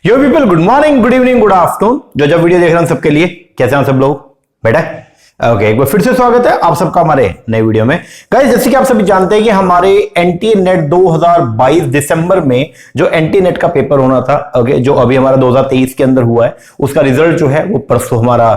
यो people, good morning, good evening, good afternoon. जो जब video देख रहे हैं सबके लिए कैसे हैं सब लोग? बेटा ओके, एक बार फिर से स्वागत है आप सबका हमारे नए वीडियो में। गाइस, जैसे कि आप सभी जानते हैं कि हमारे एनटीए नेट 2022 दिसंबर में जो एनटीए नेट का पेपर होना था, ओके, जो अभी हमारा 2023 के अंदर हुआ है, उसका रिजल्ट जो है वो परसों हमारा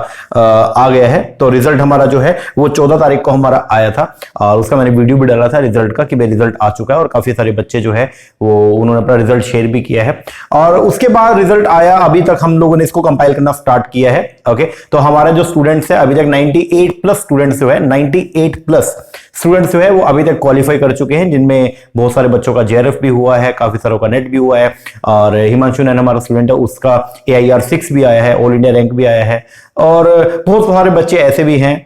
आ गया है। तो रिजल्ट हमारा जो है वो 14 तारीख को हमारा आया था और उसका मैंने वीडियो भी डाला था रिजल्ट का कि भाई रिजल्ट आ चुका है और काफी सारे बच्चे जो है वो उन्होंने अपना रिजल्ट शेयर भी किया है। और उसके बाद रिजल्ट आया, अभी तक हम लोगों ने इसको कंपाइल करना स्टार्ट किया है। ओके, तो हमारा जो स्टूडेंट्स है अभी तक 98 प्लस स्टूडेंट्स जो है 98 प्लस स्टूडेंट्स जो है वो अभी तक क्वालिफाई कर चुके हैं, जिनमें बहुत सारे बच्चों का जेआरएफ भी हुआ है, काफी सारों का नेट भी हुआ है। और हिमांशु नैन हमारा स्टूडेंट है, उसका AIR 6 भी आया है, ऑल इंडिया रैंक भी आया है। और बहुत सारे बच्चे ऐसे भी हैं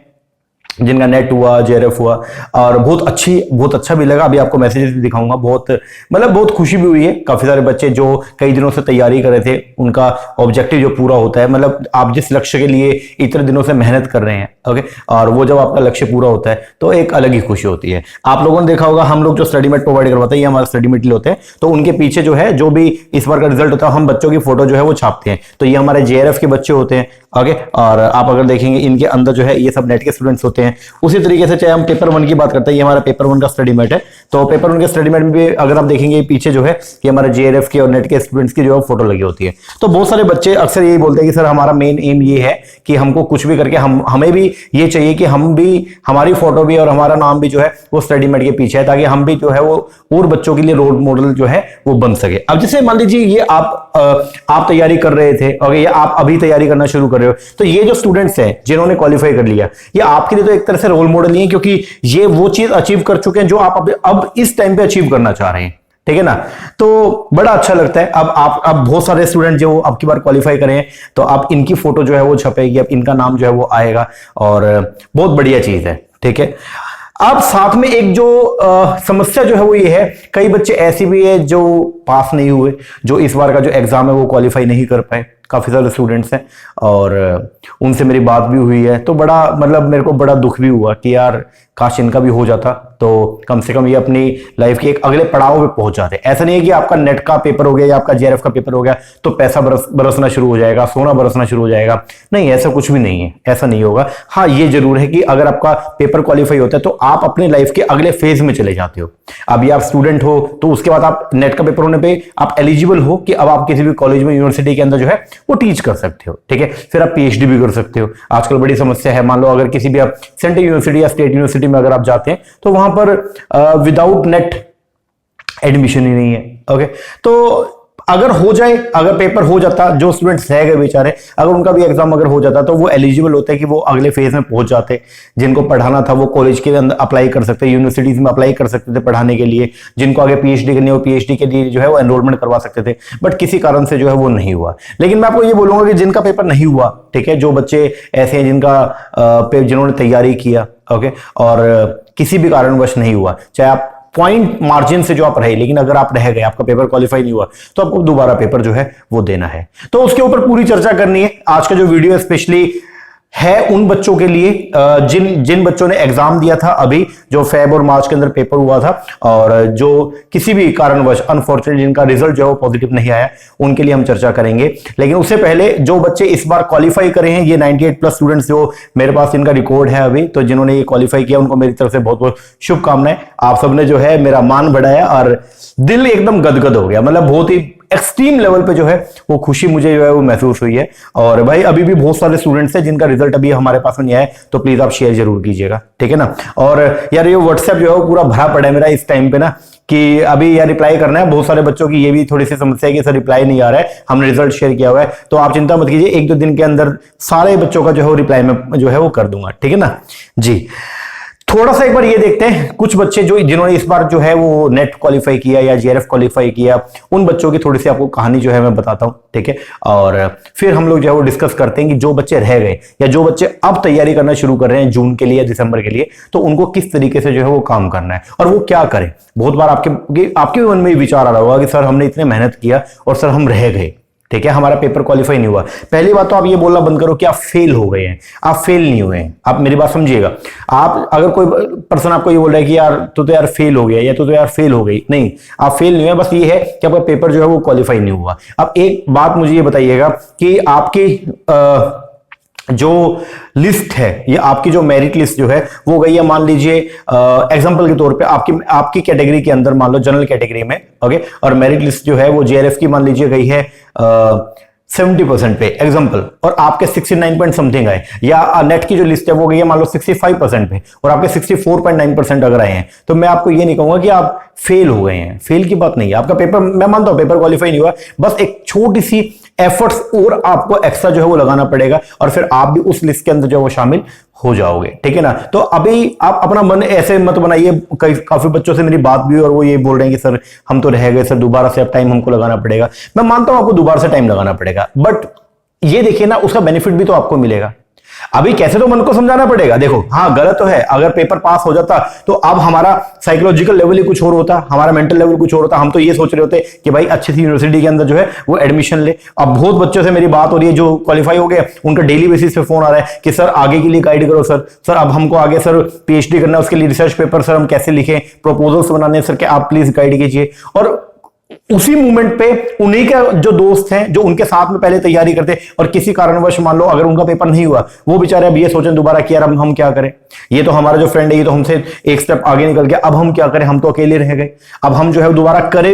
जिनका नेट हुआ, जेआरएफ हुआ और बहुत अच्छा भी लगा। अभी आपको मैसेजेस भी दिखाऊंगा। बहुत खुशी भी हुई है। काफी सारे बच्चे जो कई दिनों से तैयारी कर रहे थे, उनका ऑब्जेक्टिव जो पूरा होता है, मतलब आप जिस लक्ष्य के लिए इतने दिनों से मेहनत कर रहे हैं, ओके, और वो जब आपका लक्ष्य पूरा होता है तो एक अलग ही खुशी होती है। आप लोगों ने देखा होगा, हम लोग जो स्टडी मेट प्रोवाइड करवाते हैं, ये हमारे स्टडी मेट होते हैं, तो उनके पीछे जो है जो भी इस बार का रिजल्ट होता है, हम बच्चों की फोटो जो है वो छापते हैं। तो ये हमारे जेआरएफ के बच्चे होते हैं, ओके। और आप अगर देखेंगे इनके अंदर जो है ये सब नेट के स्टूडेंट्स होते हैं। उसी तरीके से चाहे हम पेपर 1 की बात करते हैं, ये हमारा पेपर 1 का स्टडी मेट है। तो पेपर 1 के स्टडी मेट में भी अगर आप देखेंगे पीछे जो है ये हमारे जेआरएफ के और नेट के स्टूडेंट्स की जो है फोटो लगी होती है। तो बहुत सारे बच्चे अक्सर यही बोलते हैं कि सर हमारा मेन एम ये है कि हमको कुछ भी करके हमें भी ये चाहिए कि हम भी, हमारी फोटो भी और हमारा नाम भी जो है वो स्टडी मेट के पीछे है, ताकि हम भी जो है वो और बच्चों के लिए रोल मॉडल जो है वो बन सके। अब जैसे मान लीजिए ये आप तैयारी कर रहे थे और ये आप अभी तैयारी करना शुरू कर रहे हो, तो ये जो स्टूडेंट्स हैं जिन्होंने क्वालिफाई कर लिया, ये आपके लिए तो एक तरह से रोल मॉडल नहीं है, क्योंकि ये वो चीज अचीव कर चुके हैं जो आप अब इस टाइम पे अचीव करना चाह रहे हैं। ठीक है ना? तो बड़ा अच्छा लगता है। अब बहुत सारे स्टूडेंट जो अब की बार क्वालिफाई करें, तो अब इनकी फोटो जो है वो छपेगी, अब इनका नाम जो है वो आएगा और बहुत बढ़िया चीज है। ठीक है। अब साथ में एक जो समस्या जो है वो ये है, कई बच्चे ऐसे भी है जो पास नहीं हुए, जो इस बार का जो एग्जाम है वो क्वालिफाई नहीं कर पाए। काफी सारे स्टूडेंट्स हैं और उनसे मेरी बात भी हुई है, तो बड़ा मतलब मेरे को बड़ा दुख भी हुआ कि यार काश इनका भी हो जाता, तो कम से कम ये अपनी लाइफ के एक अगले पड़ाव पे पहुंच जाते। ऐसा नहीं है कि आपका नेट का पेपर हो गया या आपका जेआरएफ का पेपर हो गया तो पैसा बरसना शुरू हो जाएगा, सोना बरसना शुरू हो जाएगा। नहीं, ऐसा कुछ भी नहीं है, ऐसा नहीं होगा। हाँ, ये जरूर है कि अगर आपका पेपर क्वालिफाई होता है तो आप अपने लाइफ के अगले फेज में चले जाते हो। अभी आप स्टूडेंट हो तो उसके बाद आप नेट का पेपर होने पर आप एलिजिबल हो कि अब आप किसी भी कॉलेज में, यूनिवर्सिटी के अंदर जो है वो टीच कर सकते हो। ठीक है, फिर आप पीएचडी भी कर सकते हो। आजकल बड़ी समस्या है, मान लो अगर किसी भी आप सेंट्रल यूनिवर्सिटी या स्टेट यूनिवर्सिटी में अगर आप जाते हैं तो वहां पर विदाउट नेट एडमिशन ही नहीं है। ओके, तो अगर हो जाए, अगर पेपर हो जाता, जो स्टूडेंट्स रह गए बेचारे, अगर उनका भी एग्जाम अगर हो जाता तो वो एलिजिबल होते हैं कि वो अगले फेज में पहुंच जाते। जिनको पढ़ाना था वो कॉलेज के अंदर अप्लाई कर सकते, यूनिवर्सिटीज में अप्लाई कर सकते थे पढ़ाने के लिए। जिनको आगे पीएचडी करनी हो, पीएचडी के लिए जो है वो एनरोलमेंट करवा सकते थे, बट किसी कारण से जो है वो नहीं हुआ। लेकिन मैं आपको ये बोलूंगा कि जिनका पेपर नहीं हुआ, ठीक है, जो बच्चे ऐसे हैं जिन्होंने तैयारी किया, ओके, और किसी भी कारणवश नहीं हुआ, चाहे आप पॉइंट मार्जिन से जो आप रहे, लेकिन अगर आप रह गए, आपका पेपर क्वालिफाई नहीं हुआ, तो आपको दोबारा पेपर जो है वो देना है। तो उसके ऊपर पूरी चर्चा करनी है। आज का जो वीडियो स्पेशली है उन बच्चों के लिए जिन बच्चों ने एग्जाम दिया था अभी, जो फेब और मार्च के अंदर पेपर हुआ था, और जो किसी भी कारणवश अनफॉर्चुनेटली जिनका रिजल्ट जो है वो पॉजिटिव नहीं आया, उनके लिए हम चर्चा करेंगे। लेकिन उससे पहले जो बच्चे इस बार क्वालिफाई करे हैं, ये 98 प्लस स्टूडेंट्स जो मेरे पास इनका रिकॉर्ड है अभी, तो जिन्होंने ये क्वालिफाई किया उनको मेरी तरफ से बहुत बहुत शुभकामनाएं। आप सबने जो है मेरा मान बढ़ाया और दिल एकदम गदगद हो गया, मतलब बहुत ही एक्सट्रीम लेवल पे जो है वो खुशी मुझे जो है वो महसूस हुई है। और भाई अभी भी बहुत सारे स्टूडेंट्स हैं जिनका रिजल्ट अभी हमारे पास नहीं आया है, तो प्लीज आप शेयर जरूर कीजिएगा, ठीक है ना। और यार ये व्हाट्सएप जो है वो पूरा भरा पड़ा है मेरा इस टाइम पे ना, कि अभी यार रिप्लाई करना है। बहुत सारे बच्चों की ये भी थोड़ी सी समस्या है कि सर रिप्लाई नहीं आ रहा है, हमने रिजल्ट शेयर किया हुआ है। तो आप चिंता मत कीजिए, 1-2 दिन के अंदर सारे बच्चों का जो है रिप्लाई में जो है वो कर दूंगा, ठीक है ना जी। थोड़ा सा एक बार ये देखते हैं, कुछ बच्चे जिन्होंने इस बार जो है वो नेट क्वालिफाई किया या जेआरएफ क्वालिफाई किया, उन बच्चों की थोड़ी सी आपको कहानी जो है मैं बताता हूं, ठीक है। और फिर हम लोग जो है वो डिस्कस करते हैं कि जो बच्चे रह गए या जो बच्चे अब तैयारी करना शुरू कर रहे हैं जून के लिए या दिसंबर के लिए, तो उनको किस तरीके से जो है वो काम करना है और वो क्या करें। बहुत बार आपके भी मन में विचार आ रहा होगा कि सर हमने इतने मेहनत किया और सर हम रह गए, ठीक है, हमारा पेपर क्वालिफाई नहीं हुआ। पहली बात तो आप ये बोलना बंद करो कि आप फेल हो गए हैं, आप फेल नहीं हुए हैं। आप मेरी बात समझिएगा, आप अगर कोई पर्सन आपको ये बोल रहा है कि यार तू तो यार फेल हो गया या तू तो यार फेल हो गई, नहीं, आप फेल नहीं हुए, बस ये है कि आपका पेपर जो है वो क्वालिफाई नहीं हुआ। अब एक बात मुझे ये बताइएगा कि आपकी जो लिस्ट है, ये आपकी जो मेरिट लिस्ट जो है वो गई है, मान लीजिए एग्जांपल के तौर पे आपकी कैटेगरी के अंदर, मान लो जनरल कैटेगरी में, ओके, और मेरिट लिस्ट जो है वो जेआरएफ की मान लीजिए गई है 70% पे एग्जांपल, और आपके 69 पॉइंट समथिंग आए, या नेट की जो लिस्ट है वो गई है मान लो 65% पे और आपके 64.9% अगर आए हैं, तो मैं आपको ये नहीं कहूंगा कि आप फेल हो गए हैं। फेल की बात नहीं है, आपका पेपर, मैं मानता हूं पेपर क्वालिफाई नहीं हुआ, बस एक छोटी सी एफर्ट्स और आपको एक्स्ट्रा जो है वो लगाना पड़ेगा और फिर आप भी उस लिस्ट के अंदर जो है वो शामिल हो जाओगे, ठीक है ना। तो अभी आप अपना मन ऐसे मत बनाइए। काफी बच्चों से मेरी बात भी हुई और वो ये बोल रहे हैं कि सर हम तो रह गए सर, दोबारा से अब टाइम हमको लगाना पड़ेगा। मैं मानता हूं आपको दोबारा से टाइम लगाना पड़ेगा, बट ये देखिए ना, उसका बेनिफिट भी तो आपको मिलेगा। अभी कैसे तो मन को समझाना पड़ेगा, देखो हाँ गलत तो है, अगर पेपर पास हो जाता तो अब हमारा साइकोलॉजिकल लेवल ही कुछ और होता, हमारा मेंटल लेवल कुछ और होता। हम तो ये सोच रहे होते कि भाई अच्छी सी यूनिवर्सिटी के अंदर जो है वो एडमिशन ले। अब बहुत बच्चों से मेरी बात हो रही है जो क्वालिफाई हो गए, उनका डेली बेसिस पे फोन आ रहा है कि सर आगे के लिए गाइड करो सर अब हमको आगे सर पीएचडी करना है, उसके लिए रिसर्च पेपर सर हम कैसे लिखें, प्रपोजल्स बनाने सर, क्या आप प्लीज गाइड कीजिए। और उसी मोमेंट पे उन्हीं के जो दोस्त हैं जो उनके साथ में पहले तैयारी करते और किसी कारणवश मान लो अगर उनका पेपर नहीं हुआ, वो बेचारे अब ये सोचें दोबारा कि यार अब हम क्या करें, ये तो हमारा जो फ्रेंड है ये तो हमसे एक स्टेप आगे निकल गया, अब हम क्या करें, हम तो अकेले रह गए। अब हम जो है दोबारा करें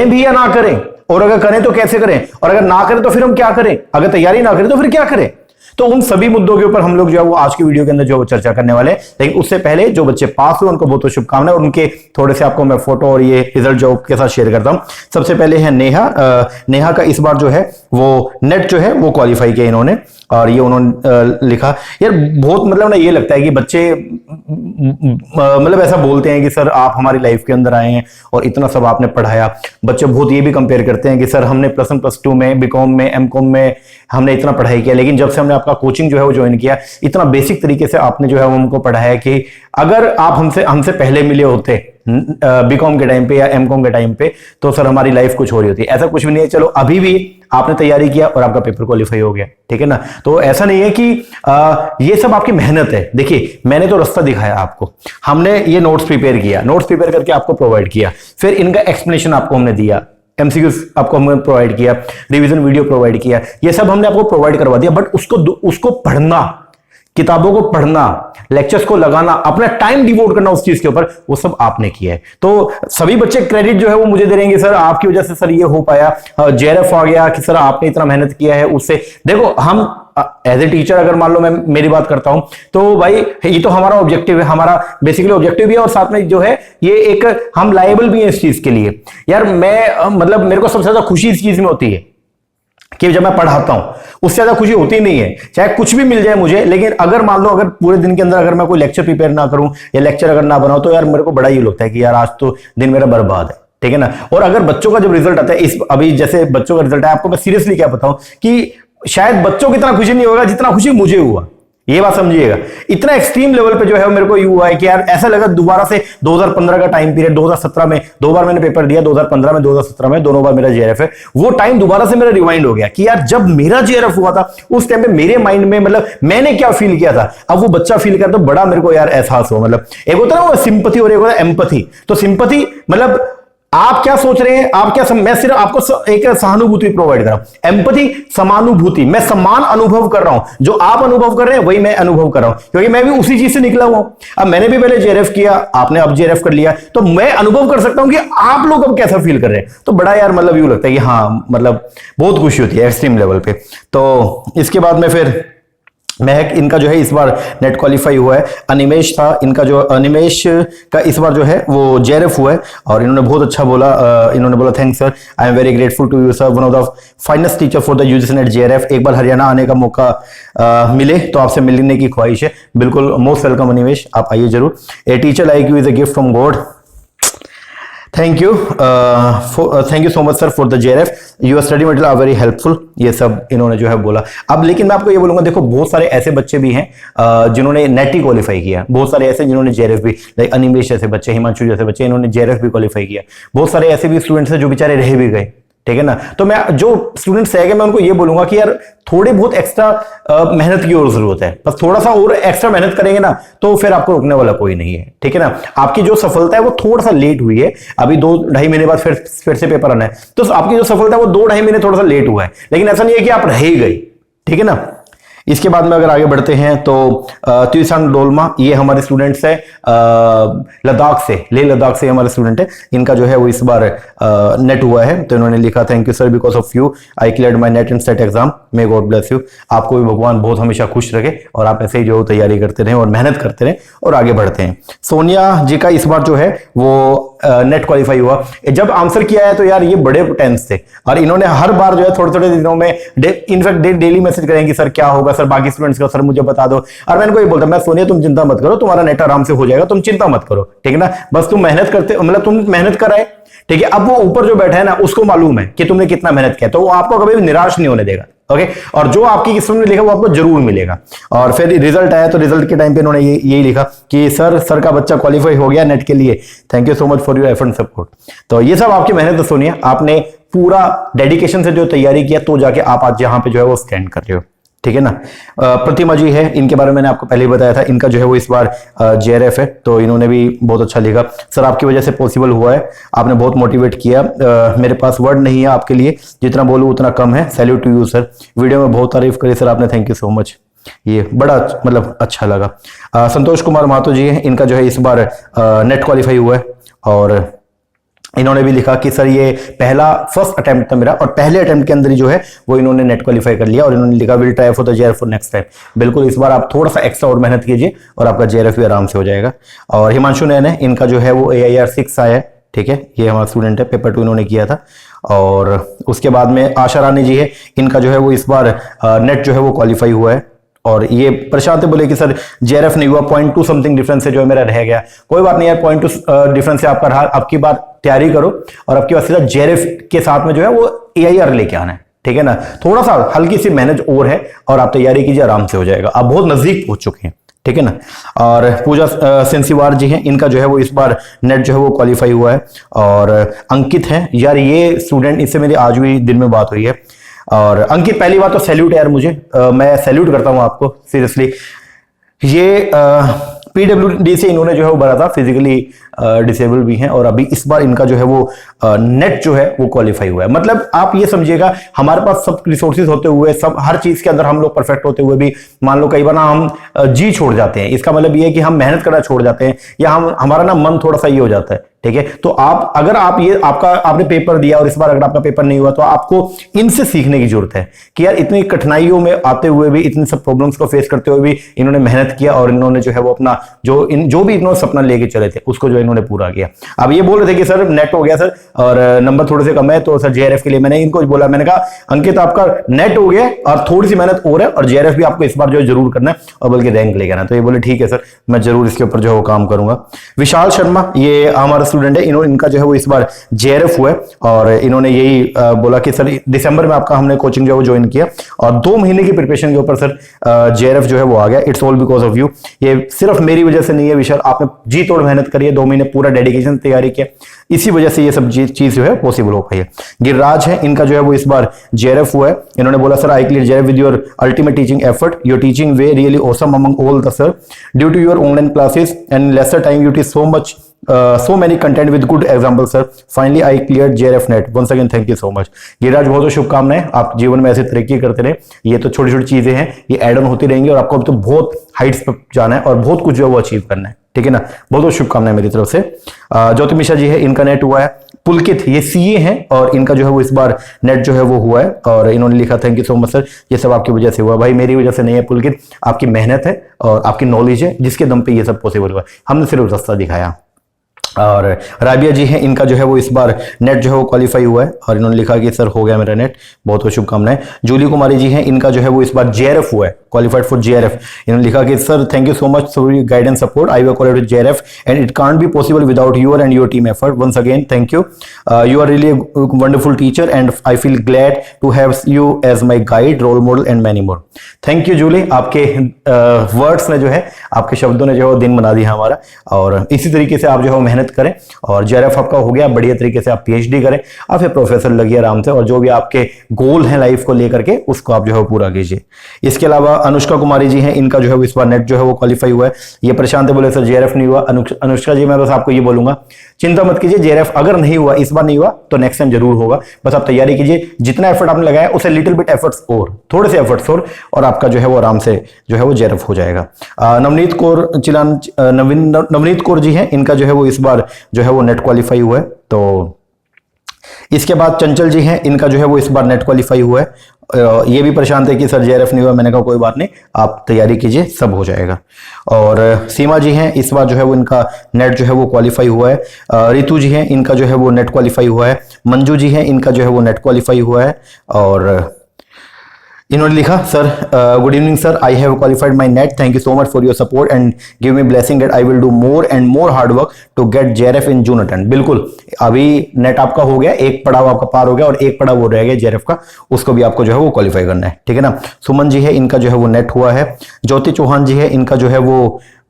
भी या ना करें, और अगर करें तो कैसे करें, और अगर ना करें तो फिर हम क्या करें, अगर तैयारी ना करें तो फिर क्या करें। तो उन सभी मुद्दों के ऊपर हम लोग जो है वो आज की वीडियो के अंदर जो है वो चर्चा करने वाले हैं। लेकिन उससे पहले जो बच्चे पास हुए उनको बहुत बहुत शुभकामनाएं, और उनके थोड़े से आपको मैं फोटो और ये रिजल्ट जो के साथ शेयर करता हूं। सबसे पहले है नेहा का इस बार जो है वो नेट जो है वो क्वालिफाई किया इन्होंने, और ये उन्होंने लिखा। यार बहुत मतलब ना ये लगता है कि बच्चे मतलब ऐसा बोलते हैं कि सर आप हमारी लाइफ के अंदर आए हैं और इतना सब आपने पढ़ाया। बच्चे बहुत ये भी कंपेयर करते हैं कि सर हमने +1 +2 में, बीकॉम में, एमकॉम में हमने इतना पढ़ाई किया, लेकिन जब से हमने आपका कोचिंग जो है वो ज्वाइन किया, इतना बेसिक तरीके से आपने जो है वो हमको पढ़ाया कि अगर आप हमसे पहले मिले होते बीकॉम के टाइम पे या एमकॉम के टाइम पे, तो सर हमारी लाइफ कुछ हो रही होती। ऐसा कुछ भी नहीं है, चलो अभी भी आपने तैयारी किया और आपका पेपर क्वालिफाई हो गया, ठीक है ना। तो ऐसा नहीं है कि ये सब आपकी मेहनत है। देखिए मैंने तो रास्ता दिखाया आपको, हमने ये नोट्स प्रिपेयर किया, नोट्स प्रिपेयर करके आपको प्रोवाइड किया, फिर इनका एक्सप्लेनेशन आपको हमने दिया, एमसीक्यूज आपको हमने प्रोवाइड किया, रिवीजन वीडियो प्रोवाइड किया, ये सब हमने आपको प्रोवाइड करवा दिया। बट उसको पढ़ना, किताबों को पढ़ना, लेक्चर्स को लगाना, अपना टाइम डिवोट करना उस चीज के ऊपर, वो सब आपने किया है। तो सभी बच्चे क्रेडिट जो है वो मुझे दे देंगे, सर आपकी वजह से सर ये हो पाया, जेआरएफ आ गया कि सर आपने इतना मेहनत किया है। उससे देखो हम एज ए टीचर अगर मान लो मैं मेरी बात करता हूं तो भाई ये तो हमारा ऑब्जेक्टिव है, हमारा बेसिकली ऑब्जेक्टिव भी है, और साथ में जो है ये एक हम लायबल भी है इस चीज के लिए। यार मैं मतलब मेरे को सबसे ज्यादा खुशी इस चीज में होती है कि जब मैं पढ़ाता हूं, उससे ज्यादा खुशी होती नहीं है, चाहे कुछ भी मिल जाए मुझे, लेकिन अगर मान लो अगर पूरे दिन के अंदर अगर मैं कोई लेक्चर प्रिपेयर ना करूं या लेक्चर अगर ना बनाऊं, तो यार मेरे को बड़ा ये लगता है कि यार आज तो दिन मेरा बर्बाद है, ठीक है ना। और अगर बच्चों का जब रिजल्ट आता है, अभी जैसे बच्चों का रिजल्ट है, आपको मैं सीरियसली क्या बताऊं कि शायद बच्चों की इतना खुशी नहीं होगा जितना खुशी मुझे हुआ, ये बात समझिएगा। इतना एक्सट्रीम लेवल पे जो है मेरे को ये हुआ है कि यार ऐसा लगा दोबारा से 2015 का टाइम पीरियड, 2017 में 2 बार मैंने पेपर दिया, 2015 में, 2017 में, दोनों बार मेरा जेआरएफ है, वो टाइम दोबारा से मेरा रिवाइंड हो गया कि यार जब मेरा जेआरएफ हुआ था उस टाइम पे मेरे माइंड में मतलब मैंने क्या फील किया था, अब वो बच्चा फील करता, तो बड़ा मेरे को यार एहसास हो। मतलब एक होता है ना वो सिंपैथी और एक होता है एम्पैथी। तो सिंपैथी मतलब आप क्या सोच रहे हैं, आप क्या मैं सिर्फ आपको एक सहानुभूति प्रोवाइड कर रहा हूं। एम्पैथी समानुभूति, मैं समान अनुभव कर रहा हूं, जो आप अनुभव कर रहे हैं वही मैं अनुभव कर रहा हूं, क्योंकि मैं भी उसी चीज से निकला हुआ हूं। अब मैंने भी पहले जेआरएफ किया, आपने अब जेआरएफ कर लिया, तो मैं अनुभव कर सकता हूं कि आप लोग अब कैसा फील कर रहे हैं। तो बड़ा यार मतलब यूं लगता है कि हाँ मतलब बहुत खुशी होती है एक्सट्रीम लेवल पे। तो इसके बाद में फिर महक, इनका जो है इस बार नेट क्वालिफाई हुआ है। अनिमेश था इनका, जो अनिमेश का इस बार जो है वो जेआरएफ हुआ है, और इन्होंने बहुत अच्छा बोला, इन्होंने बोला thanks sir, I am very grateful to you sir, one of the finest teacher for the UGC NET JRF. एक बार हरियाणा आने का मौका मिले तो आपसे मिलने की ख्वाहिश है। बिल्कुल मोस्ट वेलकम अनिमेश, आप आइए जरूर। A teacher like you is a gift from God, thank you so much sir for the JRF, your study material are very helpful. ये सब इन्होंने जो है बोला। अब लेकिन मैं आपको ये बोलूंगा, देखो बहुत सारे ऐसे बच्चे भी हैं जिन्होंने नेट ही क्वालिफाई किया, बहुत सारे ऐसे जिन्होंने जेआरएफ भी, लाइक अनिमेश जैसे बच्चे, हिमांशु जैसे बच्चे, इन्होंने जेआरएफ भी क्वालिफाई किया। बहुत सारे ऐसे भी स्टूडेंट्स हैं जो बेचारे रह भी गए, ठीक है ना। तो मैं जो स्टूडेंट्स है मैं उनको ये बोलूंगा कि यार थोड़ी बहुत एक्स्ट्रा मेहनत की और जरूरत है, बस थोड़ा सा और एक्स्ट्रा मेहनत करेंगे ना तो फिर आपको रुकने वाला कोई नहीं है, ठीक है ना। आपकी जो सफलता है वो थोड़ा सा लेट हुई है, अभी 2-2.5 महीने बाद फिर से पेपर आना है, तो आपकी जो सफलता है वो 2-2.5 महीने थोड़ा सा लेट हुआ है, लेकिन ऐसा नहीं है कि आप रह ही गए, ठीक है ना। इसके बाद में अगर आगे बढ़ते हैं तो त्युसान डोलमा, ये हमारे स्टूडेंट्स है लद्दाख से, लेह लद्दाख से हमारे स्टूडेंट है। इनका जो है वो इस बार नेट हुआ है, तो इन्होंने लिखा thank you sir because of you I cleared my net and set exam, may God bless you. आपको भी भगवान बहुत हमेशा खुश रखे और आप ऐसे ही जो तैयारी करते रहें और मेहनत करते रहें और आगे बढ़ते हैं। सोनिया जी का इस बार जो है वो नेट क्वालिफाई हुआ। जब आंसर किया है तो यार ये बड़े टेंस थे और इन्होंने हर बार जो है थोड़े थोड़े दिनों में इनफैक्ट डेली मैसेज करेंगे सर क्या होगा सर, बाकी स्टूडेंट्स का सर मुझे बता दो। और मैं इनको ये बोलता मैं सोनिया तुम चिंता मत करो, तुम्हारा नेट आराम से हो जाएगा, तुम चिंता मत करो, ठीक है ना। बस तुम मेहनत करते, मतलब तुम मेहनत कराए, ठीक है। अब वो ऊपर जो बैठा है ना उसको मालूम है कि तुमने कितना मेहनत किया, तो वो आपको कभी भी निराश नहीं होने देगा, ओके। और जो आपकी किस्मत में लिखा वो आपको जरूर मिलेगा। और फिर रिजल्ट आया तो रिजल्ट के टाइम पे इन्होंने यही लिखा कि सर का बच्चा क्वालिफाई हो गया नेट के लिए, thank you so much for your effort support. तो ये सब आपकी मेहनत है सोनिया, आपने पूरा डेडिकेशन से जो तैयारी किया तो जाके आप आज यहाँ पे जो है वो स्टैंड कर रहे हो, ठीक है ना। प्रतिमा जी है, इनके बारे में मैंने आपको पहले ही बताया था, इनका जो है वो इस बार जेआरएफ है, तो इन्होंने भी बहुत अच्छा लिखा। सर आपकी वजह से पॉसिबल हुआ है, आपने बहुत मोटिवेट किया, मेरे पास वर्ड नहीं है आपके लिए, जितना बोलूं उतना कम है, salute to you sir, video में बहुत तारीफ करी सर आपने, थैंक यू सो मच, ये बड़ा मतलब अच्छा लगा। संतोष कुमार महतो जी है, इनका जो है इस बार नेट क्वालिफाई हुआ है और इन्होंने भी लिखा कि सर ये फर्स्ट अटेम्प्ट था मेरा और पहले अटेम्प्ट के अंदर ही जो है वो इन्होंने नेट क्वालिफाई कर लिया और इन्होंने लिखा will try for the JRF for next time. बिल्कुल इस बार आप थोड़ा सा एक्स्ट्रा और मेहनत कीजिए और आपका जेआरएफ भी आराम से हो जाएगा। और हिमांशु नैन है, इनका जो है वो AIR 6 आया है, ठीक है, ये हमारा स्टूडेंट है, पेपर 2 इन्होंने किया था। और उसके बाद में आशा रानी जी है, इनका जो है वो इस बार नेट जो है वो क्वालिफाई हुआ है। और ये प्रशांत बोले कि सर जेआरएफ नहीं हुआ, 0.2 समथिंग डिफरेंस से जो है मेरा रह गया। कोई बात नहीं यार, 0.2 डिफरेंस से आपका रहा, आपकी बार तैयारी करो और आपके पास सीधा जेआरएफ के साथ में जो है वो AIR लेके आना है, ठीक है ना। थोड़ा सा हल्की सी मेहनत और है और आप तैयारी कीजिए, आराम से हो जाएगा, आप बहुत नजदीक पहुंच चुके हैं, ठीक है ना। और पूजा सेंसिवार जी हैं, इनका जो है वो इस बार नेट जो है वो क्वालिफाई हुआ है। और अंकित है यार, ये स्टूडेंट, इससे मेरी आज भी दिन में बात हुई है। और अंकित पहली बात तो सैल्यूट यार, मुझे मैं सैल्यूट करता हूं आपको सीरियसली। ये PWD से इन्होंने जो है वो भरा था, फिजिकली डिसेबल भी हैं और अभी इस बार इनका जो है वो नेट जो है वो क्वालिफाई हुआ है। मतलब आप ये समझिएगा, हमारे पास सब रिसोर्सेज होते हुए, सब हर चीज के अंदर हम लोग परफेक्ट होते हुए भी मान लो कई बार ना हम जी छोड़ जाते हैं, इसका मतलब ये है कि हम मेहनत करना छोड़ जाते हैं या हमारा ना मन थोड़ा सा ये हो जाता है, ठीक है। तो आप अगर आप ये आपने पेपर दिया और इस बार अगर आपका पेपर नहीं हुआ तो आपको इनसे सीखने की जरूरत है कि यार इतनी कठिनाइयों में आते हुए भी, इतनी सब प्रॉब्लम्स को फेस करते हुए भी इन्होंने मेहनत किया और इन्होंने जो है वो अपना जो भी इन्होंने सपना लेके चले थे उसको जो इन्होंने पूरा किया। अब ये बोल रहे थे कि सर नेट हो गया सर और नंबर थोड़े से कम है, तो सर जेआरएफ के लिए मैंने इनको बोला, मैंने कहा अंकित आपका नेट हो गया और थोड़ी सी मेहनत और है और जेआरएफ भी आपको इस बार जो है जरूर करना है और बल्कि रैंक लेके आना है। तो ये बोले ठीक है सर, मैं जरूर इसके ऊपर जो है वो काम करूंगा। विशाल शर्मा, ये हमारा स्टूडेंट है, इनका जो है वो इस बार जेआरएफ हुआ है और इन्होंने यही बोला कि सर दिसंबर में आपका हमने कोचिंग जो है वो ज्वाइन किया और 2 महीने की प्रिपरेशन के ऊपर सर जेआरएफ जो है वो आ गया। It's all because of you, ये सिर्फ मेरी वजह से नहीं है विशाल, आपने जी तोड़ मेहनत करी है, 2 महीने पूरा डेडिकेशन तैयारी किया, इसी वजह से ये सब चीज जो है पॉसिबल हो पाई है। गिरिराज है, इनका जो है वो इस बार जेआरएफ हुआ है। इन्होंने बोला sir I clear JRF with your ultimate teaching effort, your teaching way really awesome among all the sir, due to your online classes and lesser time you teach so much so many content with good examples sir, finally I cleared JRF net, once again thank you so much। Giriraj बहुत बहुत शुभकामनाएं, आप जीवन में ऐसे तरक्की करते रहे, ये तो छोटी छोटी चीजें हैं, ये एड ऑन होती रहेंगी और आपको अब तो बहुत हाइट्स पर जाना है और बहुत कुछ जो है वो अचीव करना है, ठीक है ना। बहुत बहुत शुभकामनाएं मेरी तरफ से। ज्योति मिश्रा जी है, इनका नेट हुआ है। पुलकित, ये CA हैं और इनका जो है वो इस बार नेट जो है वो हुआ है और इन्होंने लिखा thank you so much sir, ये सब आपकी वजह से हुआ। भाई मेरी वजह से नहीं है पुलकित, आपकी मेहनत है और आपकी नॉलेज है जिसके दम पे ये सब पॉसिबल हुआ, हमने सिर्फ रास्ता दिखाया। और राबिया जी हैं, इनका जो है वो इस बार नेट जो है वो क्वालिफाई हुआ है और इन्होंने लिखा कि सर हो गया मेरा नेट, बहुत बहुत शुभकामनाएं। जूली कुमारी जी हैं, इनका जो है वो इस बार जेआरएफ हुआ है, क्वालिफाइड फॉर जेआरएफ। इन्होंने लिखा कि sir thank you so much for your guidance support, I have qualified with JRF and it can't be possible without your and your team effort, once again thank you, you are really wonderful teacher and I feel glad to have you as my guide, role model and many more. Thank you Julie, आपके words ने जो है, आपके शब्दों ने जो है दिन बना दिया हमारा और इसी तरीके से आप जो है मेहनत मेहनत करें और जेआरएफ आपका हो गया बढ़िया तरीके से, आप पीएचडी करें और फिर प्रोफेसर लगिए आराम से, और जो भी आपके गोल है लाइफ को लेकर के उसको आप जो है पूरा कीजिए। इसके अलावा अनुष्का कुमारी जी हैं, इनका जो है इस बार नेट जो है वो क्वालिफाई हुआ है। ये प्रशांत बोले सर जेआरएफ नहीं हुआ। अनुष्का जी मैं बस आपको ये बोलूंगा, चिंता मत कीजिए, जेआरएफ अगर नहीं हुआ, इस बार नहीं हुआ तो नेक्स्ट टाइम जरूर होगा। बस आप तैयारी कीजिए, जितना एफर्ट आपने लगाया उसे लिटिल बिट एफर्ट्स और थोड़े से एफर्ट्स और आपका जो है वो आराम से जो है वो जेआरएफ हो जाएगा। नवनीत कौर चिलान, नवनीत कौर जी हैं, इनका जो है वो इस बार जो है वो नेट क्वालिफाई हुआ है। तो इसके बाद चंचल जी हैं, इनका जो है वो इस बार नेट क्वालिफाई हुआ है। ये भी परेशान थे कि सर जेआरएफ नहीं हुआ, मैंने कहा कोई बात नहीं, आप तैयारी कीजिए, सब हो जाएगा। और सीमा जी हैं, इस बार जो है वो इनका नेट जो है वो क्वालिफाई हुआ है। रितु जी हैं, इनका जो है वो नेट क्वालिफाई हुआ है। मंजू जी हैं, इनका जो है वो नेट क्वालिफाई हुआ है। और इन्होंने लिखा sir good evening sir, I have qualified my NET, thank you so much for your support and give me blessing that I will do more and more hard work to get JRF in June attend. बिल्कुल, अभी net आपका हो गया, एक पड़ाव आपका पार हो गया और एक पड़ाव वो रह गया जेआरएफ का, उसको भी आपको जो है वो क्वालिफाई करना है, ठीक है ना। सुमन जी है, इनका जो है वो नेट हुआ है। ज्योति चौहान जी है, इनका जो है वो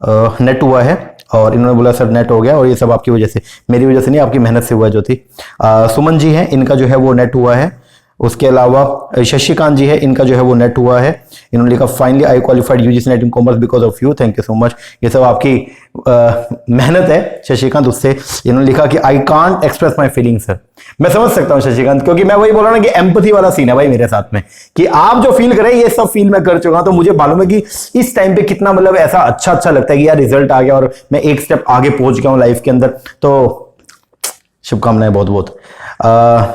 नेट हुआ है और इन्होंने बोला सर नेट हो गया, और ये सब आपकी वजह से, मेरी वजह से नहीं, आपकी मेहनत से हुआ है। ज्योति सुमन जी है, इनका जो है वो नेट हुआ है। उसके अलावा शशिकांत जी है, इनका जो है वो नेट हुआ है। इन्होंने लिखा finally I qualified UGC net in commerce because of you, thank you so much. ये सब आपकी मेहनत है शशिकांत। उससे इन्होंने लिखा कि I can't express my feeling sir. मैं समझ सकता हूं शशिकांत, क्योंकि मैं वही बोल रहा हूं कि एम्पैथी वाला सीन है भाई मेरे साथ में, कि आप जो फील करें ये सब फील मैं कर चुका हूं। तो मुझे मालूम है कि इस टाइम पे कितना मतलब ऐसा अच्छा लगता है कि यार रिजल्ट आ गया और मैं एक स्टेप आगे पहुंच गया हूं लाइफ के अंदर। तो शुभकामनाएं बहुत बहुत।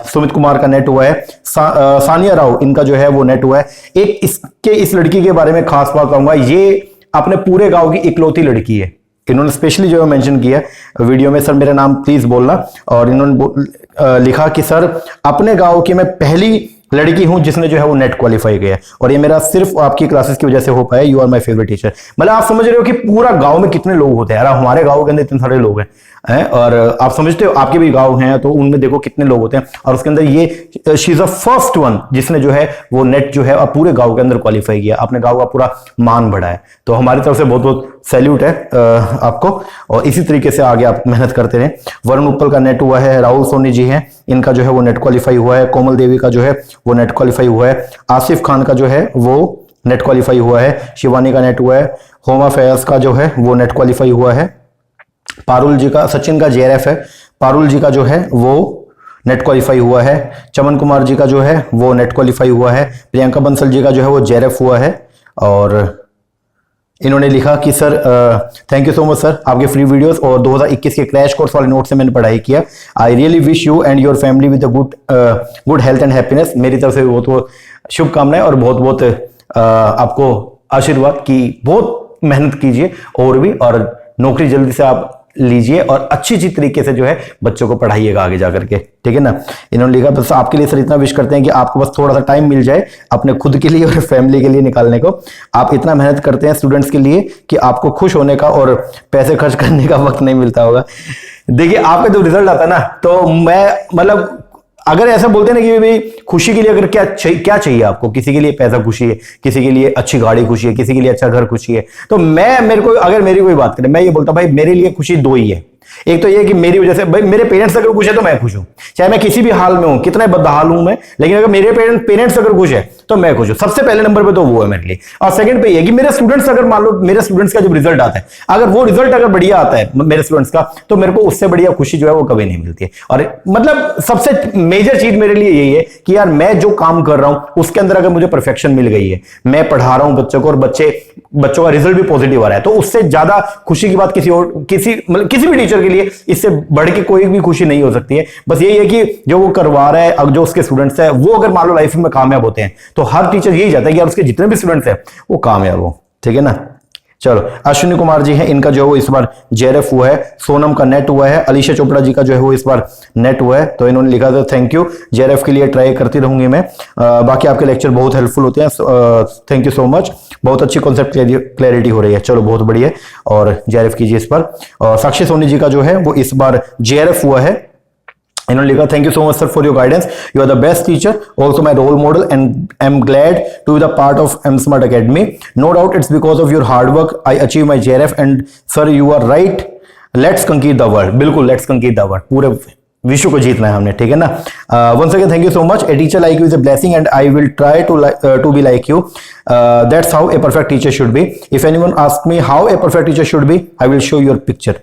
सुमित कुमार का नेट हुआ है। सानिया राव, इनका जो है वो नेट हुआ है। एक इस लड़की के बारे में खास बात कहूंगा, ये अपने पूरे गांव की इकलौती लड़की है। इन्होंने स्पेशली जो है मेंशन किया वीडियो में, सर मेरा नाम प्लीज बोलना। और इन्होंने लिखा कि सर अपने गांव की मैं पहली लड़की हूं जिसने जो है वो नेट क्वालिफाई किया, और ये मेरा सिर्फ आपकी क्लासेस की वजह से हो पाया। You are my favourite teacher. मतलब आप समझ रहे हो कि पूरा गांव में कितने लोग होते हैं यार, हमारे गांव के अंदर इतने सारे लोग हैं, और आप समझते हो आपके भी गांव हैं तो उनमें देखो कितने लोग होते हैं, और उसके अंदर ये she is the first one जिसने जो है वो नेट जो है पूरे गांव के अंदर क्वालिफाई किया, अपने गांव का पूरा मान बढ़ाया। तो हमारी तरफ से बहुत बहुत सैल्यूट है आपको, और इसी तरीके से आगे आप मेहनत करते रहें। वरुण उपल का नेट हुआ है। राहुल सोनी जी हैं, इनका जो है वो नेट क्वालिफाई हुआ है। कोमल देवी का जो है वो नेट क्वालिफाई हुआ है। आसिफ खान का जो है वो नेट क्वालिफाई हुआ है। शिवानी का नेट हुआ है। होमा फैज का जो है वो नेट क्वालिफाई हुआ है। पारुल जी का, सचिन का जेआरएफ है, पारुल जी का जो है वो नेट क्वालिफाई हुआ है। चमन कुमार जी का जो है वो नेट क्वालिफाई हुआ है। प्रियंका बंसल जी का जो है वो जेआरएफ हुआ है। और इन्होंने लिखा कि sir thank you so much sir, आपके फ्री वीडियोस और 2021 के क्रैश कोर्स वाले नोट से मैंने पढ़ाई किया। I really wish you and your family with good health and happiness. मेरी तरफ से बहुत शुभकामनाएं और बहुत बहुत आपको आशीर्वाद की बहुत मेहनत कीजिए और भी, और नौकरी जल्दी से आप लीजिए और अच्छी तरीके से जो है बच्चों को पढ़ाइएगा आगे जाकर के, ठीक है ना। इन्होंने लिखा बस आपके लिए सर इतना विश करते हैं कि आपको बस थोड़ा सा टाइम मिल जाए अपने खुद के लिए और फैमिली के लिए निकालने को। आप इतना मेहनत करते हैं स्टूडेंट्स के लिए कि आपको खुश होने का और पैसे खर्च करने का वक्त नहीं मिलता होगा। देखिए आपका जो रिजल्ट आता है ना, तो मैं मतलब अगर ऐसा बोलते हैं ना कि भाई खुशी के लिए अगर क्या चाहिए आपको, किसी के लिए पैसा खुशी है, किसी के लिए अच्छी गाड़ी खुशी है, किसी के लिए अच्छा घर खुशी है, तो मेरे को अगर मेरी कोई बात करें, मैं ये बोलता भाई मेरे लिए खुशी दो ही है। एक तो ये कि मेरी वजह से भाई मेरे पेरेंट्स अगर खुश है तो मैं खुश हूं, चाहे मैं किसी भी हाल में हूं, कितना बदहाल हूं मैं, लेकिन अगर मेरे पेरेंट्स अगर खुश है तो मैं खुश हूं। सबसे पहले नंबर पे तो वो है मेरे लिए। और सेकंड पे ये कि मेरे स्टूडेंट्स, अगर मान लो मेरे स्टूडेंट्स का जब रिजल्ट आता है, अगर वो रिजल्ट अगर बढ़िया आता है मेरे स्टूडेंट्स का, तो मेरे को उससे बढ़िया खुशी जो है वो कभी नहीं मिलती है। और मतलब सबसे मेजर चीज मेरे लिए यही है कि यार मैं जो काम कर रहा हूं उसके अंदर अगर मुझे परफेक्शन मिल गई है, मैं पढ़ा रहा हूं बच्चों को और बच्चों का रिजल्ट भी पॉजिटिव आ रहा है, तो उससे ज्यादा खुशी की बात किसी भी टीचर के लिए इससे बढ़ के कोई भी खुशी नहीं हो सकती है। बस यही है कि जो वो करवा रहा है, अब जो उसके स्टूडेंट्स है वो अगर मान लो लाइफ में कामयाब होते हैं, तो हर टीचर यही चाहता है कि यार उसके जितने भी स्टूडेंट्स हैं वो कामयाब हो, ठीक है ना। चलो अश्विनी कुमार जी हैं, इनका जो है वो इस बार जेआरएफ हुआ है। सोनम का नेट हुआ है। अलीशा चोपड़ा जी का जो है वो इस बार नेट हुआ है। तो इन्होंने लिखा था थैंक यू, जेआरएफ के लिए ट्राई करती रहूंगी मैं। बाकी आपके लेक्चर बहुत हेल्पफुल होते हैं, थैंक यू सो मच। बहुत अच्छी कॉन्सेप्ट क्लैरिटी हो रही है, चलो बहुत बढ़िया। और जेआरएफ कीजिए इस पर। और साक्षी सोनी जी का जो है वो इस बार जेआरएफ हुआ है। इन्होंने लिखा thank you so much sir for your guidance, you are the best teacher, also my role model and I am glad to be the part of M smart academy. No doubt it's because of your hard work I achieve my J R F and sir you are right let's conquer the world, बिल्कुल let's conquer the world, पूरे विश्व को जीतना है हमने, ठीक है ना। Once again thank you so much. A teacher like you is a blessing and I will try to be like you, that's how a perfect teacher should be. If anyone ask me how a perfect teacher should be, I will show your picture.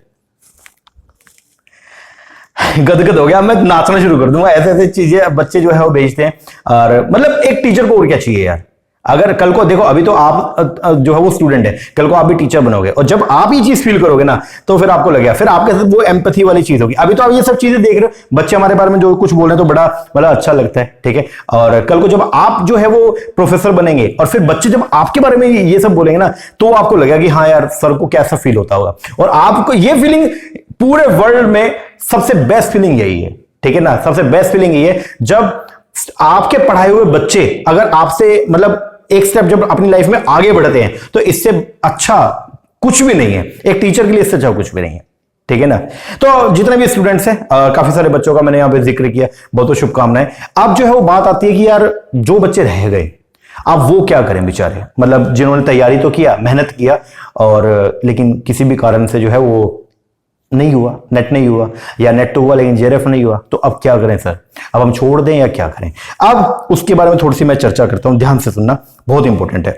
गदगद हो गया, मैं नाचना शुरू कर दूंगा। ऐसे ऐसे चीजें बच्चे जो है वो भेजते हैं, और मतलब एक टीचर को और क्या चाहिए यार। अगर कल को देखो, अभी तो आप जो है वो स्टूडेंट है, कल को आप भी टीचर बनोगे, और जब आप ये चीज फील करोगे ना, तो फिर आपको लगेगा, फिर आपके साथ वो एम्पैथी वाली चीज होगी। अभी तो आप ये सब चीजें देख रहे हो, बच्चे हमारे बारे में जो कुछ बोल रहे हैं तो बड़ा अच्छा लगता है, ठीक है। और कल को जब आप जो है वो प्रोफेसर बनेंगे, और फिर बच्चे जब आपके बारे में ये सब बोलेंगे ना, तो आपको लगेगा कि हाँ यार, सर को कैसा फील होता होगा। और आपको ये फीलिंग पूरे वर्ल्ड में सबसे बेस्ट फीलिंग यही है, ठीक है ना। सबसे बेस्ट फीलिंग ये है जब आपके पढ़ाए हुए बच्चे अगर आपसे मतलब एक स्टेप जब अपनी लाइफ में आगे बढ़ते हैं, तो इससे अच्छा कुछ भी नहीं है। एक टीचर के लिए इससे अच्छा कुछ भी नहीं है, ठीक है ना। तो जितने भी स्टूडेंट्स हैं, काफी सारे बच्चों का मैंने यहां पे जिक्र किया, बहुत बहुत शुभकामनाएं। अब जो है वो बात आती है कि यार जो बच्चे रह गए, अब वो क्या करें बेचारे, मतलब जिन्होंने तैयारी तो किया, मेहनत किया, और लेकिन किसी भी कारण से जो है वो नहीं हुआ, नेट नहीं हुआ, या नेट तो हुआ लेकिन जेआरएफ नहीं हुआ, तो अब क्या करें सर, अब हम छोड़ दें या क्या करें। अब उसके बारे में थोड़ी सी मैं चर्चा करता हूं, ध्यान से सुनना, बहुत इंपॉर्टेंट है।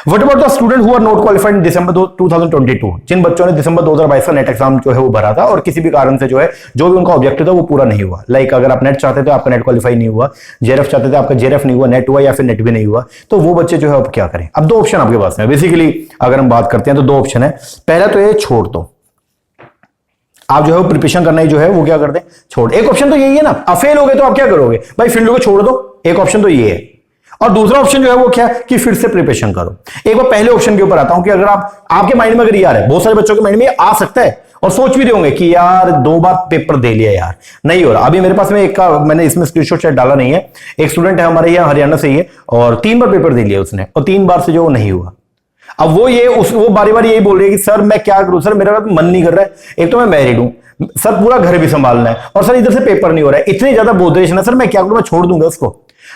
What about the student who are not qualified in December 2022, जिन बच्चों ने दिसंबर 2022 का नेट एग्जाम जो है वो भरा था, और किसी भी कारण से जो है जो भी उनका ऑब्जेक्टिव था वो पूरा नहीं हुआ। लाइक अगर आप नेट चाहते थे, आपका नेट क्वालिफाई नहीं हुआ, जेआरएफ चाहते थे, आपका जेआरएफ नहीं हुआ, नेट हुआ या फिर नेट भी नहीं हुआ, तो वो बच्चे जो है अब क्या करें। अब दो ऑप्शन आपके पास में बेसिकली अगर हम बात करते हैं, तो दो ऑप्शन है। पहला तो ये छोड़ दो, आप जो है वो प्रिपरेशन करना ही जो है वो क्या कर दें, छोड़। एक ऑप्शन तो यही है ना, आप फेल हो गए तो आप क्या करोगे भाई, फील्ड को छोड़ दो, एक ऑप्शन तो ये है। और दूसरा ऑप्शन जो है वो क्या, कि फिर से प्रिपरेशन करो। एक बार पहले ऑप्शन के ऊपर आता हूं कि अगर आपके माइंड में अगर ये आ रहा है, बहुत सारे बच्चों के माइंड में आ सकता है, और सोच भी रहे होंगे कि यार 2 बार पेपर दे लिया यार, नहीं हो रहा। अभी मेरे पास में एक का मैंने इसमें स्क्रीनशॉट शायद डाला नहीं है, एक स्टूडेंट है हमारे यहाँ हरियाणा से ही है, और 3 बार पेपर दे लिया उसने, और 3 बार से जो नहीं हुआ। अब वो बारी बारी यही बोल रही है कि सर मैं क्या करूं, सर मेरा मन नहीं कर रहा है, एक तो मैं मैरिड हूं सर, पूरा घर भी संभालना है, और सर इधर से पेपर नहीं हो रहा है, इतनी ज्यादा बोधरेशन है सर, मैं क्या करूं, मैं छोड़ दूंगा उसको।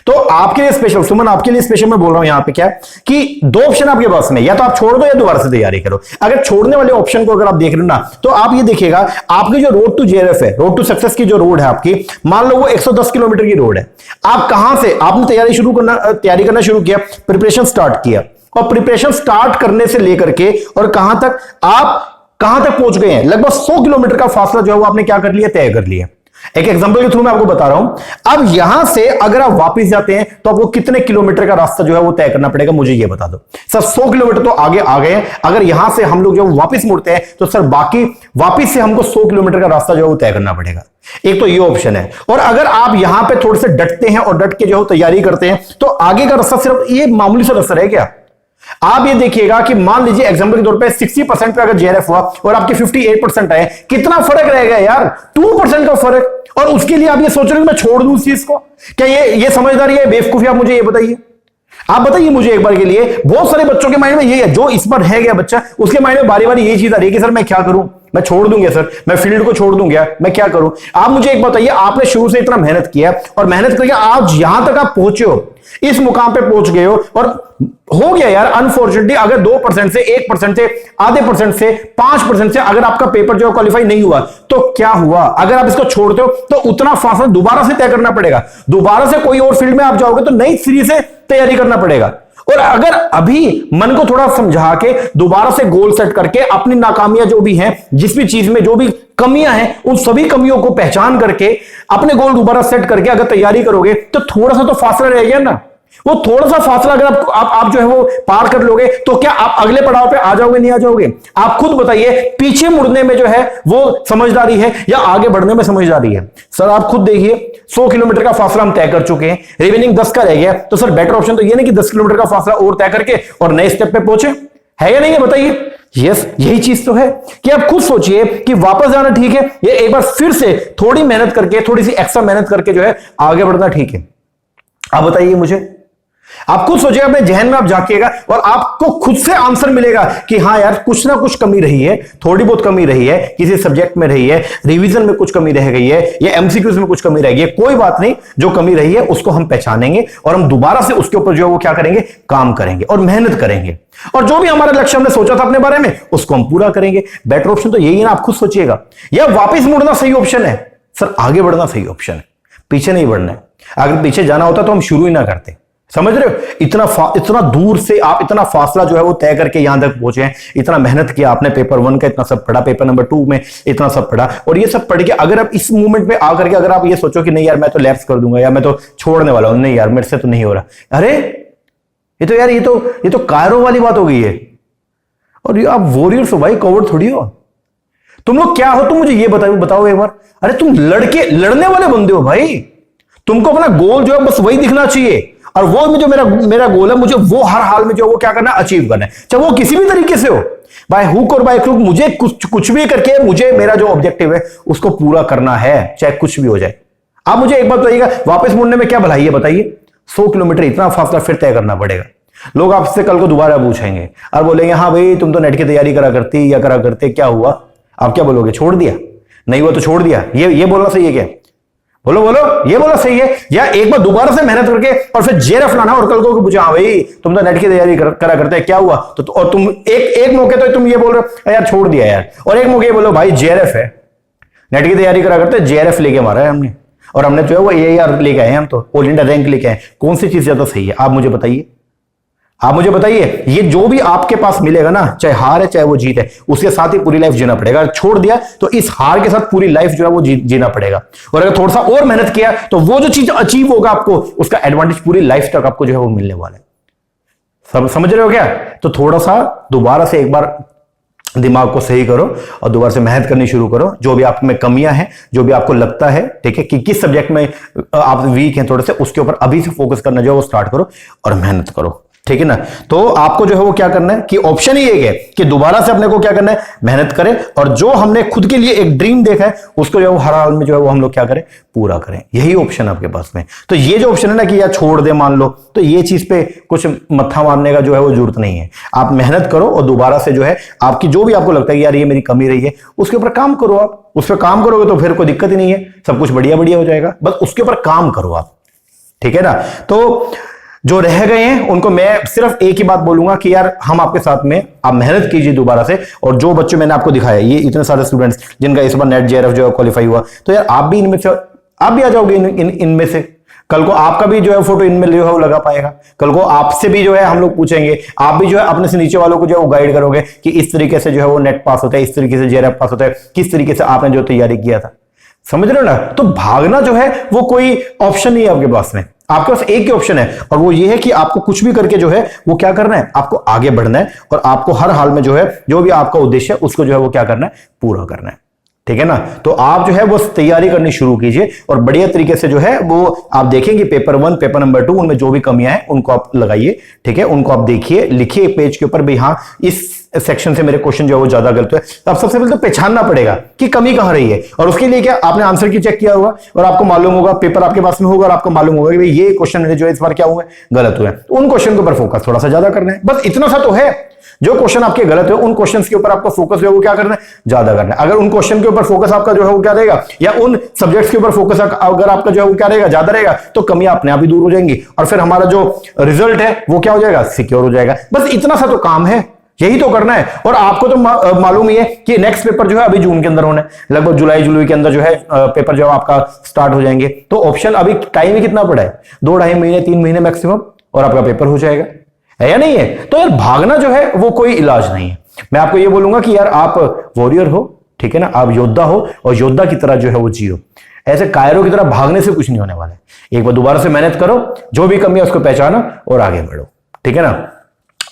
तो आपके लिए स्पेशल, सुमन आपके लिए स्पेशल मैं बोल रहा हूं यहां पे क्या कि 2 ऑप्शन आपके पास में, या तो आप छोड़ दो या दोबारा से तैयारी करो। अगर छोड़ने वाले ऑप्शन को अगर आप देख रहे हो ना, तो आप ये देखिएगा आपकी जो रोड टू जेआरएफ है, रोड टू सक्सेस की जो रोड है आपकी, मान लो वो 110 किलोमीटर की रोड है। आप कहां से आपने तैयारी करना शुरू किया, प्रिपरेशन स्टार्ट किया, और प्रिपरेशन स्टार्ट करने से लेकर के और कहां तक पहुंच गए हैं, लगभग 100 किलोमीटर का फासला जो है वो आपने क्या कर लिया, तय कर लिया। एक एग्जांपल के थ्रू मैं आपको बता रहा हूं। अब यहां से अगर आप वापस जाते हैं तो आपको कितने किलोमीटर का रास्ता जो है वो तय करना पड़ेगा, मुझे ये बता दो सर। 100 किलोमीटर तो आगे आ गए हैं, अगर यहां से हम लोग जब वापस मुड़ते हैं तो सर बाकी वापस से हमको 100 किलोमीटर का रास्ता जो है वो तय करना पड़ेगा। एक तो ये ऑप्शन है। और अगर आप यहां पे थोड़े से डटते हैं और डट के जो तैयारी करते हैं, तो आगे का रास्ता सिर्फ ये मामूली सा रास्ता रह गया। आप ये देखिएगा कि मान लीजिए एग्जांपल के तौर पे 60% पे अगर जेआरएफ हुआ और आपके 58% आए, कितना फर्क रह गया यार, 2% का फर्क। और उसके लिए आप ये सोच रहे हो मैं छोड़ दूं उस चीज को, क्या ये समझदारी है, बेवकूफी? आप मुझे ये बताइए, आप बताइए मुझे एक बार के लिए। बहुत सारे बच्चों के माइंड में यही है, जो इस बार है गया बच्चा, उसके माइंड में बारी बारी यही चीज आ रही है कि सर मैं क्या करूं, मैं छोड़ दूंगा सर, मैं फील्ड को छोड़ दूंगा, मैं क्या करूं। आप मुझे एक बताइए, आपने शुरू से इतना मेहनत किया और मेहनत करके आज यहां तक आप पहुंचे हो, इस मुकाम पे पहुंच गए हो, और हो गया यार अनफॉर्चुनेटली अगर 2% से 1% से आधे परसेंट से 5% से अगर आपका पेपर जो क्वालिफाई नहीं हुआ, तो क्या हुआ? अगर आप इसको छोड़ते हो तो उतना फासला दोबारा से तय करना पड़ेगा, दोबारा से कोई और फील्ड में आप जाओगे तो नई सीरीज से तैयारी करना पड़ेगा। और अगर अभी मन को थोड़ा समझा के दोबारा से गोल सेट करके अपनी नाकामियां जो भी हैं, जिस भी चीज में जो भी कमियां हैं, उन सभी कमियों को पहचान करके अपने गोल दोबारा सेट करके अगर तैयारी करोगे, तो थोड़ा सा तो फासला रह गया ना। वो थोड़ा सा फासला अगर आप जो है वो पार कर लोगे, तो क्या आप अगले पड़ाव पे आ जाओगे, नहीं आ जाओगे? आप खुद बताइए, पीछे मुड़ने में जो है वो समझदारी है या आगे बढ़ने में समझदारी है? सर आप खुद देखिए, 100 किलोमीटर का फासला हम तय कर चुके हैं, रिमेनिंग 10 का रह गया, तो सर बेटर ऑप्शन तो ये नहीं कि 10 किलोमीटर का फासला और तय करके और नए स्टेप पे पहुंचे, है या नहीं है? बताइए। यस, यही चीज तो है कि आप खुद सोचिए कि वापस जाना ठीक है, ये एक बार फिर से थोड़ी मेहनत करके, थोड़ी सी एक्स्ट्रा मेहनत करके जो है आगे बढ़ना ठीक है? आप बताइए मुझे। आप खुद सोचिएगा, अपने जहन में आप झांकिएगा और आपको खुद से आंसर मिलेगा कि हाँ यार कुछ ना कुछ कमी रही है, थोड़ी बहुत कमी रही है, किसी सब्जेक्ट में रही है, रिवीजन में कुछ कमी रह गई है, या एमसीक्यूज में कुछ कमी रह गई है। कोई बात नहीं, जो कमी रही है उसको हम पहचानेंगे और हम दोबारा से उसके ऊपर जो है वो क्या करेंगे, काम करेंगे और मेहनत करेंगे, और जो भी हमारा लक्ष्य हमने सोचा था अपने बारे में उसको हम पूरा करेंगे। बेटर ऑप्शन तो यही है ना, आप खुद सोचिएगा। या वापस मुड़ना सही ऑप्शन है? सर आगे बढ़ना सही ऑप्शन है, पीछे नहीं बढ़ना है। अगर पीछे जाना होता तो हम शुरू ही ना करते। समझ रहे हो? इतना दूर से आप इतना फासला जो है वो तय करके यहां तक पहुंचे हैं, इतना मेहनत किया आपने, पेपर 1 का इतना सब पढ़ा, पेपर नंबर 2 में इतना सब पढ़ा, और ये सब पढ़ के अगर आप इस मूवमेंट पे आकर के अगर आप ये सोचो कि नहीं यार मैं तो लैप्स कर दूंगा या मैं तो छोड़ने वाला हूं, नहीं यार मेरे से तो नहीं हो रहा, अरे ये तो यार ये तो कायरो वाली बात हो गई है। और ये आप वॉरियर्स हो भाई, कवर्ड थोड़ी हो। तुम लोग क्या हो, तुम मुझे ये बताओ एक बार। अरे तुम लड़ने वाले बंदे हो भाई। तुमको अपना गोल जो है बस वही दिखना चाहिए, और वो में जो मेरा गोल है, मुझे वो हर हाल में जो वो क्या करना है, अचीव करना है, चाहे वो किसी भी तरीके से हो, बाय हुक और बाय क्रुक, मुझे कुछ भी करके मुझे मेरा जो ऑब्जेक्टिव है उसको पूरा करना है, चाहे कुछ भी हो जाए। आप मुझे एक बात बताइएगा, वापस मुड़ने में क्या भलाई है बताइए? 100 किलोमीटर इतना फासला फिर तय करना पड़ेगा। लोग आपसे कल को दोबारा पूछेंगे और बोलेंगे हाँ भाई तुम तो नेट की तैयारी करा करती या करा करते, क्या हुआ? आप क्या बोलोगे? छोड़ दिया? नहीं हुआ तो छोड़ दिया, ये बोलना सही है क्या? बोलो ये बोला सही है? या एक बार दोबारा से मेहनत करके और फिर जेआरएफ लाना और कल को पूछा हाँ भाई तुम तो नेट की तैयारी करा करते हैं, क्या हुआ? तो और तुम एक मौके तो तुम ये बोल रहे हो यार छोड़ दिया यार, और एक मौके बोलो भाई जेआरएफ है, नेट की तैयारी करा करते, जेआरएफ लेके मारा है हमने, और हमने जो है वो एआर लेके आए, हम तो ऑल इंडिया रैंक लेके आए। कौन सी चीज ज्यादा सही है? आप मुझे बताइए, आप मुझे बताइए। ये जो भी आपके पास मिलेगा ना, चाहे हार है चाहे वो जीत है, उसके साथ ही पूरी लाइफ जीना पड़ेगा। अगर छोड़ दिया तो इस हार के साथ पूरी लाइफ जो है वो जीना पड़ेगा, और अगर थोड़ा सा और मेहनत किया तो वो जो चीज अचीव होगा आपको, उसका एडवांटेज पूरी लाइफ तक आपको जो है वो मिलने वाला है। समझ रहे हो क्या? तो थोड़ा सा दोबारा से एक बार दिमाग को सही करो और दोबारा से मेहनत करनी शुरू करो। जो भी आप में कमियां हैं, जो भी आपको लगता है ठीक है कि किस सब्जेक्ट में आप वीक हैं थोड़े से, उसके ऊपर अभी से फोकस करना जो है वो स्टार्ट करो और मेहनत करो, ठीक है ना? तो आपको जो है वो क्या करना है कि ऑप्शन ही एक है कि दोबारा से अपने को क्या करना है, मेहनत करें, और जो हमने खुद के लिए एक ड्रीम देखा है उसको जो है वो हर हाल में जो है वो हम लोग क्या करें, पूरा करें। यही ऑप्शन आपके पास में। तो ये जो ऑप्शन है ना कि यार छोड़ दे मान लो, तो ये चीज पे कुछ मत्था मारने का जो है वो जरूरत नहीं है। आप मेहनत करो और दोबारा से जो है आपकी जो भी आपको लगता है कि यार ये मेरी कमी रही है, उसके ऊपर काम करो। आप उस पर काम करोगे तो फिर कोई दिक्कत ही नहीं है, सब कुछ बढ़िया बढ़िया हो जाएगा। बस उसके ऊपर काम करो आप, ठीक है ना? तो जो रह गए हैं उनको मैं सिर्फ एक ही बात बोलूंगा कि यार हम आपके साथ में, आप मेहनत कीजिए दोबारा से। और जो बच्चे मैंने आपको दिखाया, ये इतने सारे स्टूडेंट्स जिनका इस बार नेट जेआरएफ जो है क्वालिफाई हुआ, तो यार आप भी इनमें से, आप भी आ जाओगे इनमें से। कल को आपका भी जो है फोटो इनमें जो है वो लगा पाएगा। कल को आपसे भी जो है हम लोग पूछेंगे, आप भी जो है अपने से नीचे वालों को जो है वो गाइड करोगे कि इस तरीके से जो है वो नेट पास होता है, इस तरीके से जेआरएफ पास होता है, किस तरीके से आपने जो तैयारी किया था। समझ रहे हो ना? तो भागना जो है वो कोई ऑप्शन नहीं है आपके पास में, आपके पास एक ही ऑप्शन है, और वो ये है कि आपको कुछ भी करके जो है वो क्या करना है, आपको आगे बढ़ना है, और आपको हर हाल में जो है जो भी आपका उद्देश्य है उसको जो है वो क्या करना है, पूरा करना है, ठीक है ना? तो आप जो है वो तैयारी करनी शुरू कीजिए और बढ़िया तरीके से जो है वो आप देखेंगे पेपर 1 पेपर नंबर 2 उनमें जो भी कमियां हैं उनको आप लगाइए, ठीक है? उनको आप देखिए, लिखिए पेज के ऊपर भी हाँ इस सेक्शन से मेरे क्वेश्चन जो है वो ज्यादा गलत है। तो आप सबसे पहले तो पहचानना पड़ेगा कि कमी कहां रही है, और उसके लिए क्या आपने आंसर की चेक किया होगा और आपको मालूम होगा, पेपर आपके पास में होगा और आपको मालूम होगा कि भाई ये क्वेश्चन मेरे जो है इस बार क्या हुए, गलत हुए। उन क्वेश्चन के ऊपर फोकस थोड़ा सा ज्यादा करना है, बस इतना सा तो है। जो क्वेश्चन आपके गलत है उन क्वेश्चंस के ऊपर आपको फोकस जो है वो क्या करना है, ज्यादा करना है। अगर उन क्वेश्चन के ऊपर फोकस आपका जो है वो क्या रहेगा, या उन सब्जेक्ट्स के ऊपर फोकस अगर आपका जो है वो क्या रहेगा, ज्यादा रहेगा, तो कमियां अपने आप ही दूर हो जाएंगी और फिर हमारा जो रिजल्ट है वो क्या हो जाएगा, सिक्योर हो जाएगा। बस इतना सा तो काम है, यही तो करना है। और आपको तो मालूम ही है कि नेक्स्ट पेपर जो है अभी जून के अंदर होना है, लगभग जुलाई के अंदर जो है पेपर जो आपका स्टार्ट हो जाएंगे। तो ऑप्शन अभी टाइम ही कितना पड़ा है, 2-2.5 महीने 3 महीने मैक्सिमम, और आपका पेपर हो जाएगा, है या नहीं है? तो यार भागना जो है वो कोई इलाज नहीं है। मैं आपको ये बोलूंगा कि यार आप वॉरियर हो, ठीक है ना? आप योद्धा हो और योद्धा की तरह जो है वो जियो। ऐसे कायरों की तरह भागने से कुछ नहीं होने वाला है। एक बार दोबारा से मेहनत करो, जो भी कमी है उसको पहचानो और आगे बढ़ो, ठीक है ना?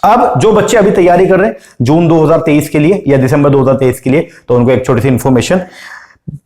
अब जो बच्चे अभी तैयारी कर रहे हैं जून 2023 के लिए या दिसंबर 2023 के लिए, तो उनको एक छोटी सी इंफॉर्मेशन,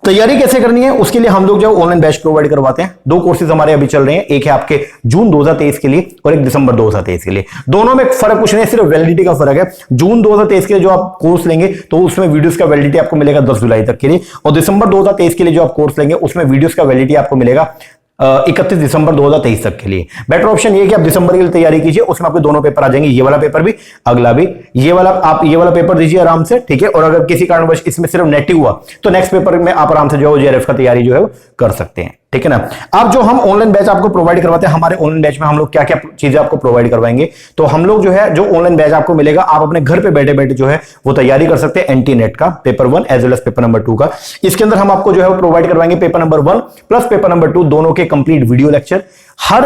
तैयारी कैसे करनी है उसके लिए हम लोग जो ऑनलाइन बैच प्रोवाइड करवाते हैं। 2 कोर्सेज हमारे अभी चल रहे हैं, एक है आपके जून 2023 के लिए और एक दिसंबर 2023 के लिए। दोनों में फर्क कुछ नहीं है, सिर्फ वैलिडिटी का फर्क है। जून 2023 के लिए जो आप कोर्स लेंगे तो उसमें वीडियोस का वैलिडिटी आपको मिलेगा 10 जुलाई तक के लिए, और दिसंबर 2023 के लिए जो आप कोर्स लेंगे उसमें वीडियोस का वैलिडिटी आपको मिलेगा 31 दिसंबर 2023 तक के लिए। बेटर ऑप्शन ये कि आप दिसंबर के लिए तैयारी कीजिए, उसमें आपके दोनों पेपर आ जाएंगे, ये वाला पेपर भी, अगला भी। ये वाला आप ये वाला पेपर दीजिए आराम से, ठीक है। और अगर किसी कारणवश इसमें सिर्फ नेट ही हुआ तो नेक्स्ट पेपर में आप आराम से जो है जेआरएफ का तैयारी जो है वो कर सकते हैं, ठीक है ना। अब जो हम ऑनलाइन बैच आपको प्रोवाइड करवाते हैं, हमारे ऑनलाइन बैच में हम लोग क्या क्या चीजें आपको प्रोवाइड करवाएंगे, तो हम लोग जो है जो ऑनलाइन बैच आपको मिलेगा, आप अपने घर पे बैठे बैठे जो है वो तैयारी कर सकते हैं एनटी नेट का paper 1 as well as paper number 2 का। इसके अंदर हम आपको जो है वो प्रोवाइड करवाएंगे paper number 1 plus paper number 2 दोनों के कंप्लीट वीडियो लेक्चर। हर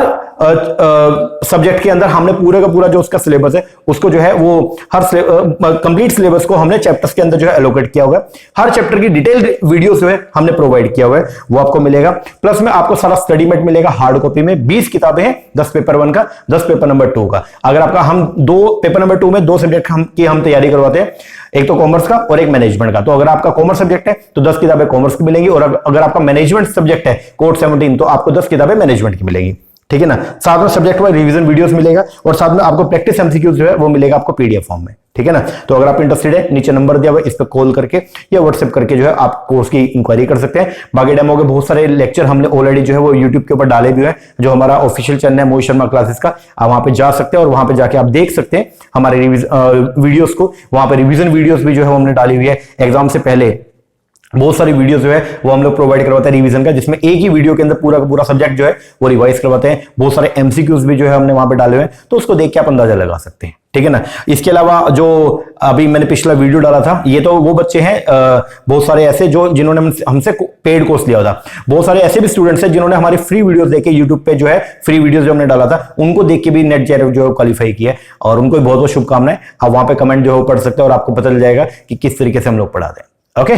सब्जेक्ट के अंदर हमने पूरे का पूरा जो उसका सिलेबस है उसको जो है वो हर कंप्लीट सिलेबस को हमने चैप्टर्स के अंदर जो है एलोकेट किया हुआ है। हर चैप्टर की डिटेल्ड वीडियो जो है हमने प्रोवाइड किया हुआ है, वो आपको मिलेगा। प्लस में आपको सारा स्टडी मेट मिलेगा हार्ड कॉपी में, 20 किताबें हैं, 10 पेपर 1 का, 10 पेपर नंबर 2 का। अगर आपका हम दो पेपर नंबर 2 में 2 सब्जेक्ट की हम तैयारी करवाते हैं, एक तो कॉमर्स का और एक मैनेजमेंट का। तो अगर आपका कॉमर्स सब्जेक्ट है तो 10 किताबें कॉमर्स की मिलेंगी, और अगर आपका मैनेजमेंट सब्जेक्ट है कोड 17 तो आपको 10 किताबें मैनेजमेंट की मिलेंगी, ठीक है ना। साथ में सब्जेक्ट वाइज रिवीजन वीडियोस मिलेगा, और साथ में आपको प्रैक्टिस एमसीक्यूज जो है वो मिलेगा आपको पीडीएफ फॉर्म में, ठीक है ना। तो अगर आप इंटरेस्टेड है, नीचे नंबर दिया हुआ है, इस पर कॉल करके या व्हाट्सएप करके जो है आप कोर्स की इंक्वायरी कर सकते हैं। बाकी डेमो के बहुत सारे लेक्चर हमने ऑलरेडी जो है वो यूट्यूब के ऊपर डाले भी है, जो हमारा ऑफिशियल चैनल है मोहित शर्मा क्लासेस का, आप वहां पे जा सकते हैं और वहां पे जाके आप देख सकते हैं हमारे वीडियोस को। वहां पे रिवीजन वीडियोस भी जो है हमने डाली हुई है, एग्जाम से पहले बहुत सारी वीडियोस जो है वो हम लोग प्रोवाइड करवाते हैं रिवीजन का, जिसमें एक ही वीडियो के अंदर पूरा का पूरा सब्जेक्ट जो है वो रिवाइज करवाते हैं। बहुत सारे एमसीक्यूज भी जो है हमने वहां पे डाले हुए हैं, तो उसको देख के आप अंदाजा लगा सकते हैं, ठीक है ना। इसके अलावा जो अभी मैंने पिछला वीडियो डाला था, ये तो वो बच्चे हैं बहुत सारे ऐसे जो जिन्होंने हमसे पेड कोर्स लिया था, बहुत सारे ऐसे भी स्टूडेंट्स हैं जिन्होंने हमारी फ्री वीडियोस देखे यूट्यूब पे जो है फ्री वीडियोस जो हमने डाला था, उनको देख के भी नेट जेआरएफ जो है क्वालिफाई किया है, और उनको बहुत बहुत शुभकामनाएं। आप वहां पे कमेंट जो है पढ़ सकते हैं और आपको पता चल जाएगा कि किस तरीके से हम लोग पढ़ाते हैं, ओके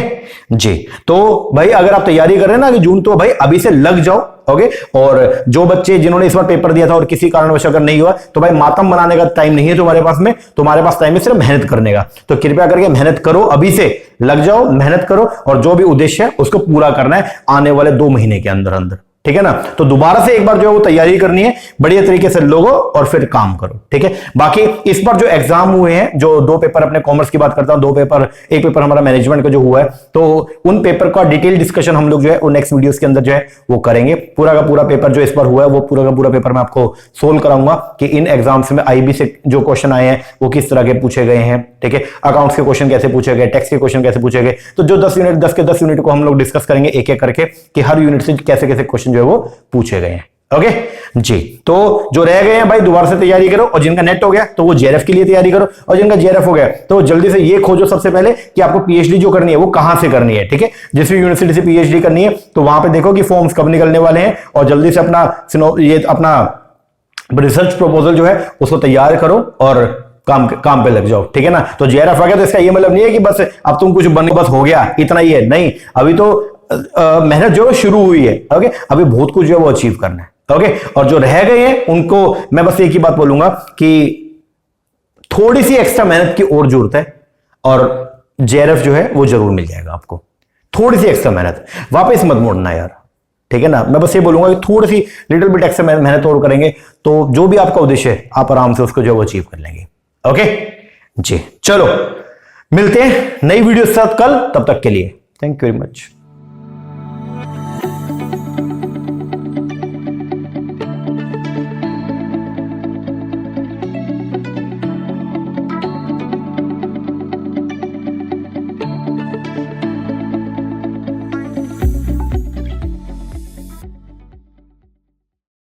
जी। तो भाई अगर आप तैयारी कर रहे हैं ना कि जून, तो भाई अभी से लग जाओ, ओके। और जो बच्चे जिन्होंने इस बार पेपर दिया था और किसी कारणवश अगर नहीं हुआ, तो भाई मातम बनाने का टाइम नहीं है तुम्हारे पास में, तुम्हारे पास टाइम है सिर्फ मेहनत करने का। तो कृपया करके मेहनत करो, अभी से लग जाओ, मेहनत करो, और जो भी उद्देश्य है उसको पूरा करना है आने वाले 2 महीने के अंदर अंदर, ठीक है ना। तो दोबारा से एक बार जो है वो तैयारी करनी है, बढ़िया तरीके से लोगो और फिर काम करो, ठीक है। बाकी इस बार जो एग्जाम हुए हैं, जो 2 पेपर अपने कॉमर्स की बात करता हूं, 2 पेपर, एक पेपर हमारा मैनेजमेंट का जो हुआ है, तो उन पेपर का डिटेल डिस्कशन हम लोग जो है वो नेक्स्ट वीडियोस के अंदर जो है वो करेंगे। पूरा का पूरा पेपर जो इस बार हुआ है वो पूरा का पूरा पेपर मैं आपको सोल्व कराऊंगा कि इन एग्जाम्स में आईबी से जो क्वेश्चन आए हैं वो किस तरह के पूछे गए हैं, ठीक है। अकाउंट्स के क्वेश्चन कैसे पूछे गए, टैक्स के क्वेश्चन कैसे पूछे गए, तो जो 10 यूनिट 10 के 10 यूनिट को हम लोग डिस्कस करेंगे एक एक करके कि हर यूनिट से कैसे कैसे क्वेश्चन जो है वो पूछे गए हैं, ओके जी। तो जो रह गए हैं भाई दोबारा से तैयारी करो, और जिनका नेट हो गया तो वो जेआरएफ के लिए तैयारी करो, और जिनका जेआरएफ हो गया तो जल्दी से ये खोजो सबसे पहले कि आपको पीएचडी जो करनी है वो कहां से करनी है, ठीक है। जिस भी यूनिवर्सिटी से पीएचडी करनी है तो वहां पे देखो कि फॉर्म्स कब निकलने वाले हैं, और जल्दी से अपना रिसर्च प्रपोजल जो है उसको तैयार करो और काम पे लग जाओ, ठीक है ना। तो जेआरएफ आ गया तो इसका ये मतलब नहीं है कि बस अब तुम कुछ बन बस हो गया इतना ही है, नहीं। अभी तो मेहनत जो है शुरू हुई है, ओके। अभी बहुत कुछ जो है वो अचीव करना है, ओके। और जो रह गए हैं उनको मैं बस एक ही बात बोलूंगा कि थोड़ी सी एक्स्ट्रा मेहनत की और जरूरत है, और जेआरएफ जो है वो जरूर मिल जाएगा आपको। थोड़ी सी एक्स्ट्रा मेहनत, वापस मत मोड़ना यार, ठीक है ना। मैं बस ये बोलूंगा कि थोड़ी सी लिटिल बिट एक्स्ट्रा मेहनत और करेंगे तो जो भी आपका उद्देश्य है आप आराम से उसको जो है वो अचीव कर लेंगे, ओके जी। चलो मिलते हैं नई वीडियो के साथ कल, तब तक के लिए थैंक यू वेरी मच।